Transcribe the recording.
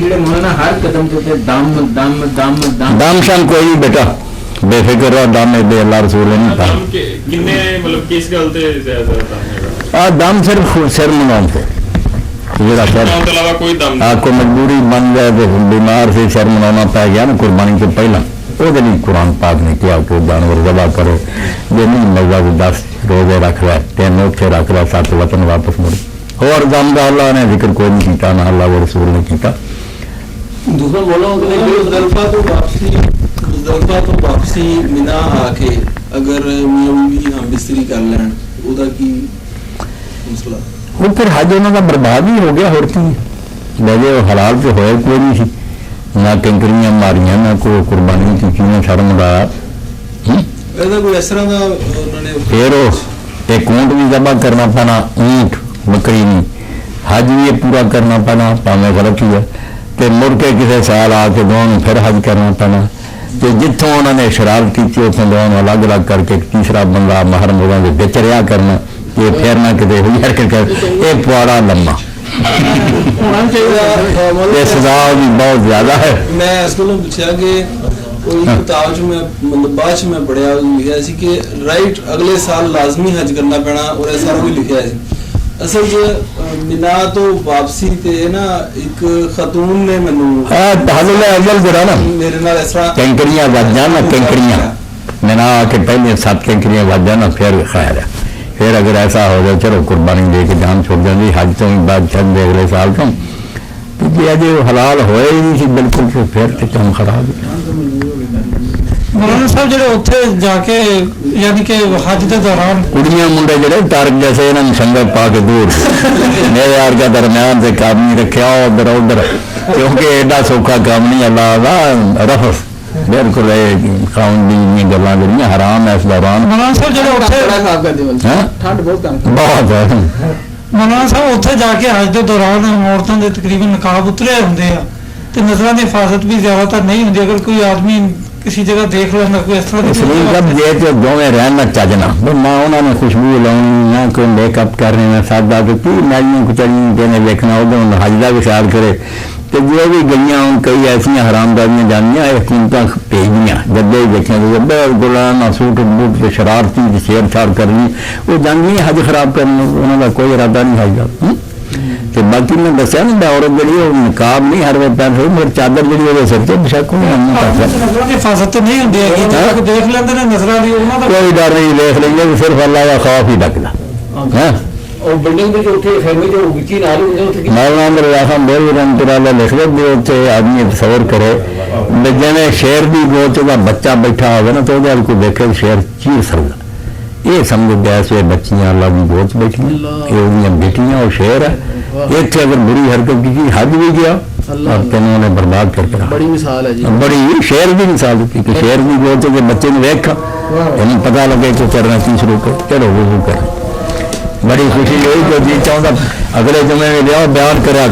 ਜਿਹੜੇ ਮੌਲਾਨਾ ਹਰ ਕਦਮ ਦੇ ਉੱਤੇ ਦਮ ਦਮ ਦਮ ਦਮ दम शम कोई नहीं बेटा, बेफिक्र रहो, दम दे अल्लाह रसूल ने कहा। किन्ने मतलब किस गल ते ज्यादा दम हैगा? दम सिर्फ सिर मनाउण ते जेड़ा सिर तो अलावा कोई दम नहीं। कोई मजबूरी बन जाए तो बीमार से सिर मनाना पै गया ना कुर्बानी से पहला, ਉਹਦੇ ਲਈ कुरान पाक ने किया कि जानवर ज़बा करो, जे नहीं मजा को 10 रोजे रख रहा, 3 नोखे रख रहा, 7 वतन वापस मुड़े। और दम का अल्लाह ने जिक्र कोई नहीं किया, ना अल्लाह व रसूल ने किया। दूसरा बोला मुज़दलिफा तो वापसी मिना आके अगर मियां बीवी हम्बिस्त्री कर लैन ਉਹਦਾ ਕੀ मसला? वो फिर हज उन्होंने बर्बाद ही हो गया, और की वैसे वो हलाल तो होया कोई नहीं सी, ना कंकरियां मारियां, ना कोई कुर्बानी की, ना शर्म उड़ाया। ਇਹਦਾ ਕੋਈ ਇਸ ਤਰ੍ਹਾਂ ਦਾ ਉਹਨਾਂ ਨੇ फिर एक ऊँट भी जबा करना पैना, ऊँट बकरी नहीं, हज भी ये पूरा करना पैना, भावें गलत ही है, तो मुड़ के किसी साल आके दोनों फिर हज करना पैना। तो जितों उन्होंने शरारत की उतों दोनों अलग अलग करके तीसरा बंदा महरम के बिच रहा करना, ये फिर ना किते ये पुआड़ा लम्मा ये सजा भी बहुत ज्यादा है। मैं इस को पूछा कि कोई किताब च मैं मतलब बाद च मैं पढ़िया लिखा सी कि राइट अगले साल लाजमी हज करना पैना, और ऐसा भी लिखा है। असल च मिना तो वापसी ते ना एक खतून ने मैनू अव्वल जरा ना मेरे नाल इस तरह कैंकरियां वज जाना, कैंकरियां मिना आके पहले 7 कैंकरियां वज जाना, फिर खैर है। फिर अगर ऐसा हो जाए चलो कुर्बानी दे के जान छोड़ जाती, हज तो बाद छद दे अगले साल तो जे अजे हलाल होए ही नहीं बिल्कुल, तो फिर तो काम खराब। मौलाना साहब जो उत्थे जाके यानी कि हज के दौरान कुड़ियां मुंडे जड़े टारक जैसे इन्होंने संगत पा के दूर मेरे यार का दरम्यान से काम नहीं रखा उधर उधर, क्योंकि एडा सौखा काम नहीं अल्लाह का रफस बिल्कुल खाने गल्लां जड़ियां हराम है इस दौरान। मौलाना साहब जो ठंड बहुत कम बहुत है। मौलाना साहब उत्थे जाके हज के दौरान औरतों के तकरीबन नकाब उतरे होंगे आ, तो नजर की हिफाजत भी ज्यादातर नहीं होंगी। अगर कोई आदमी किसी जगह देख लेना कोई इस तरह जब जे तो दोवें रहना चजना, ना उन्होंने खुशबू लानी, ना कोई मेकअप करने, ना सादा तो की नालियां कुचलियां देने देखना, उदों हज का भी ख्याल करे। तो जो भी गई हूँ कई ऐसा हरामदारियां जानिया हुकूमत भेजियां जब देखिया तो गुलाना सूट बूट से शरारती छेड़छाड़ करनी, वो जानी हज खराब करने, उन्होंने कोई इरादा नहीं हज का। तो बाकी मैं दसिया ना औरत जी नकाब नहीं हर वे पैर मेरे चादर जी सिर से बेशक हिफाजत तो नहीं होती है, देख लेते हैं नजर कोई डर नहीं, देख लेंगे सिर्फ अल्लाह का खौफ ही डकदा है। मौलाना लिख दे उत्थे आदमी तसवर करे जिवें शेर की गोच का बच्चा बैठा होगा ना, तो कोई देखे शेर चीर सकता, ये समझ गैस वे बच्चियां अल्लाह की गोच बैठियां, ये बेटियां और शेर है। इतने अगर बुरी हरकत की हज भी गया और तेनों ने बर्बाद करके बड़ी मिसाल है जी, बड़ी शेर की मिसाल दी कि शेर की गोच के बच्चे ने देखा इन्हें पता लगे कि करना की शुरू कर, चलो वो कर। बड़ी खुशी हुई जो जी चाहता अगले जुमे में लिया बयान करा।